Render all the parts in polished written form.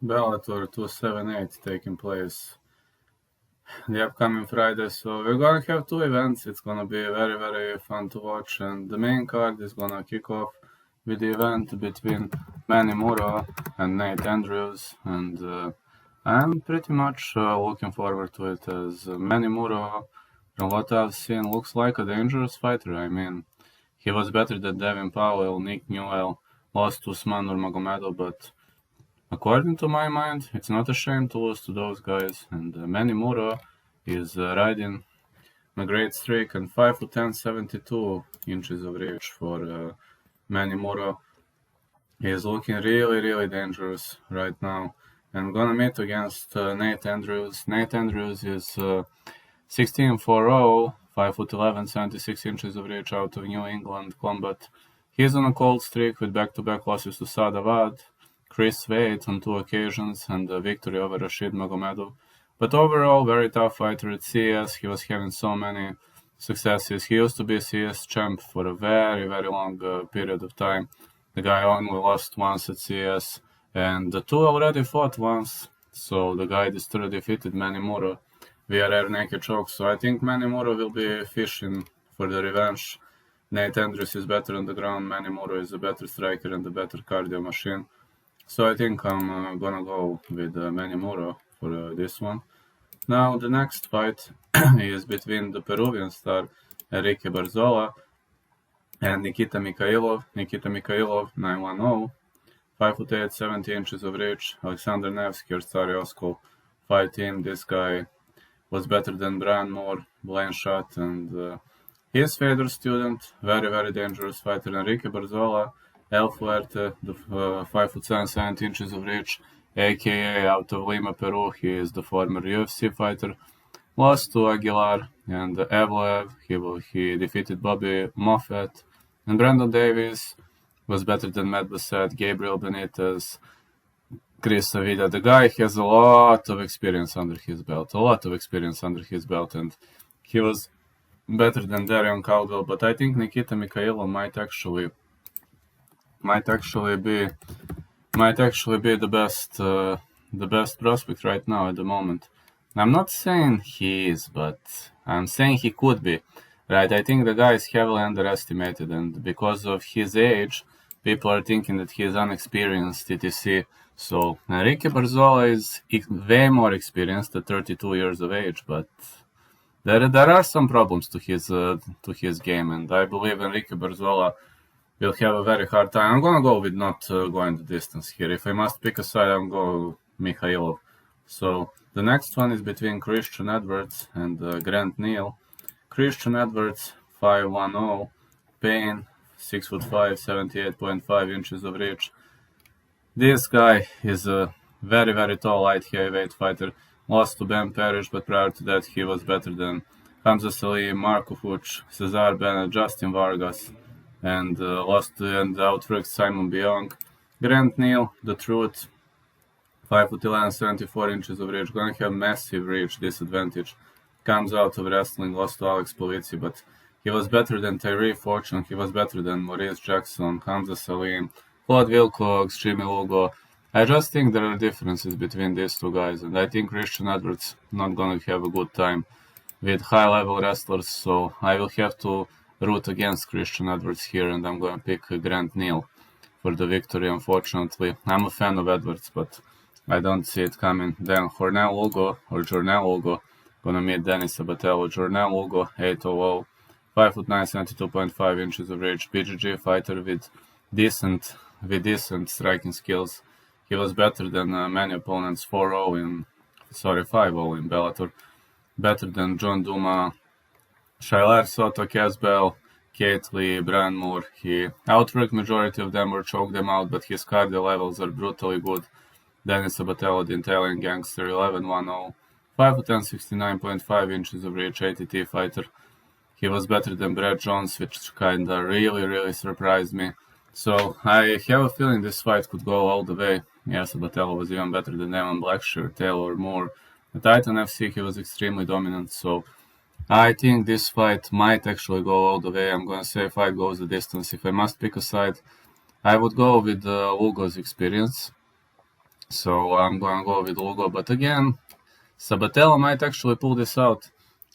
Bellator 278 taking place the upcoming Friday. So we're gonna have two events. It's gonna be very, very fun to watch. And the main card is gonna kick off with the event between Manymore and Nate Andrews. And I'm pretty much looking forward to it, as Manymore, from what I've seen, looks like a dangerous fighter. I mean, he was better than Devin Powell, Nick Newell, lost to Usman Nurmagomedov, but according to my mind, it's not a shame to lose to those guys. And Manymore is riding a great streak, and 5'10", 72 inches of reach for Manymore. He is looking really, really dangerous right now. And gonna meet against Nate Andrews. Nate Andrews is 16'4", 5'11", 76 inches of reach, out of New England Combat. He's on a cold streak with back-to-back losses to Sadavad, Chris Wade on 2 occasions, and a victory over Rashid Magomedov. But overall, very tough fighter at CS. He was having so many successes. He used to be CS champ for a very, very long period of time. The guy only lost once at CS, and the two already fought once. So the guy defeated Manymore via rear naked choke. So I think Manymore will be fishing for the revenge. Nate Andrews is better on the ground. Manymore is a better striker and a better cardio machine. So I think I'm gonna go with Manymore for this one. Now the next fight is between the Peruvian star Enrique Barzola and Nikita Mikhailov. Nikita Mikhailov, 910, 5'8", 70 inches of reach. Alexander Nevsky or Stariosko fighting. This guy was better than Brian Moore, Blanchard, and his Fedor student, very, very dangerous fighter. Enrique Barzola, El Fuerte, the 5'7", 70 inches of reach, aka out of Lima, Peru. He is the former UFC fighter. Lost to Aguilar and Evloev. He defeated Bobby Moffett. And Brandon Davis was better than Matt Bassett, Gabriel Benitez, Chris Savida. The guy has a lot of experience under his belt. And he was better than Darion Caldwell. But I think Nikita Mikhailov might actually be the best prospect right now at the moment. I'm not saying he is, but I'm saying he could be. Right, I think the guy is heavily underestimated, and because of his age, people are thinking that he is unexperienced, etc. So Enrique Barzola is way more experienced at 32 years of age, but there are some problems to his game, and I believe Enrique Barzola will have a very hard time. I'm gonna go with not going the distance here. If I must pick a side, I'm going to Mikhailov. So the next one is between Christian Edwards and Grant Neal. Christian Edwards, 5'10", Payne, 6'5", 78.5 inches of reach. This guy is a very, very tall light heavyweight fighter. Lost to Ben Parrish, but prior to that he was better than Hamza Salim, Marco Fuch, Cesar Bennett, Justin Vargas, and outworked Simon Biong. Grant Neal, the truth, 5'11", 74 inches of reach. Gonna have massive reach disadvantage. Comes out of wrestling, lost to Alex Polizzi, but he was better than Tyree Fortune, he was better than Maurice Jackson, Hamza Salim, Claude Wilcox, Jimmy Lugo. I just think there are differences between these two guys, and I think Christian Edwards not gonna have a good time with high-level wrestlers, so I will have to root against Christian Edwards here, and I'm gonna pick Grant Neal for the victory, unfortunately. I'm a fan of Edwards, but I don't see it coming. Then Jornel Lugo, gonna meet Denis Sabatello. Jornel Lugo, 8'00", 5'9", 72.5 inches of reach. BJJ fighter with decent striking skills. He was better than many opponents. 5'0" in Bellator. Better than John Duma, Shailer Soto, Casbell, Kate Lee, Brian Moore. He outworked majority of them or choked them out, but his cardio levels are brutally good. Denis Sabatello, the Italian gangster, 11'10", 5'10", 69.5 inches of reach, ATT fighter. He was better than Brad Jones, which kinda really surprised me. So I have a feeling this fight could go all the way. Yes, Sabatello was even better than Evan Blackshear, Taylor Moore. At Titan FC, he was extremely dominant, so I think this fight might actually go all the way. I'm gonna say fight goes the distance. If I must pick a side, I would go with Lugo's experience. So I'm going to go with Lugo. But again, Sabatella might actually pull this out.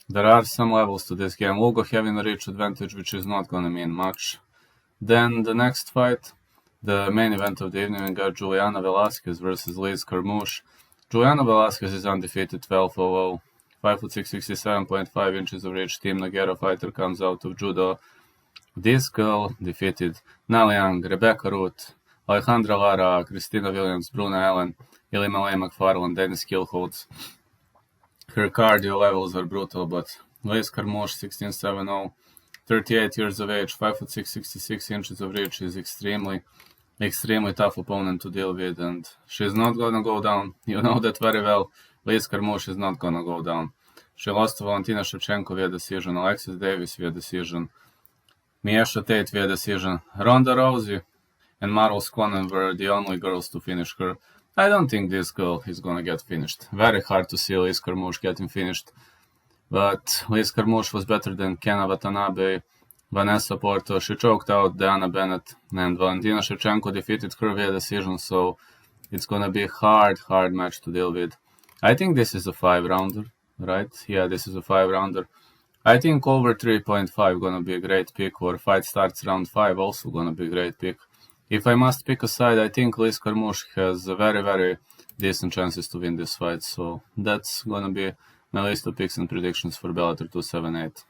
There are some levels to this game. Lugo having a reach advantage, which is not going to mean much. Then the next fight, the main event of the evening, we got Juliana Velasquez versus Liz Carmouche. Juliana Velasquez is undefeated 12-0, 5'6", 67.5 inches of reach. Team Nogueira fighter comes out of judo. This girl defeated Nal Young, Rebecca Root, Alejandra Lara, Christina Williams, Bruna Allen, Ilima-Lei McFarland, Dennis Kilholtz. Her cardio levels are brutal, but Liz Carmouche, 16-7-0, 38 years of age, 5'6", 66 inches of reach, is extremely tough opponent to deal with, and she's not gonna go down. You know that very well. Liz Carmouche is not gonna go down. She lost to Valentina Shevchenko via decision, Alexis Davis via decision, Miesha Tate via decision. Ronda Rousey and Marvel Skonen were the only girls to finish her. I don't think this girl is gonna get finished. Very hard to see Liz Carmouche getting finished. But Liz Carmouche was better than Kenna Watanabe, Vanessa Porto. She choked out Diana Bennett, and Valentina Shevchenko defeated her via decision, so it's gonna be a hard match to deal with. I think this is a 5-rounder, right? Yeah, this is a 5-rounder. I think over 3.5 gonna be a great pick, or fight starts round 5 also gonna be a great pick. If I must pick a side, I think Liz Carmouche has very decent chances to win this fight, so that's gonna be my list of picks and predictions for Bellator 278.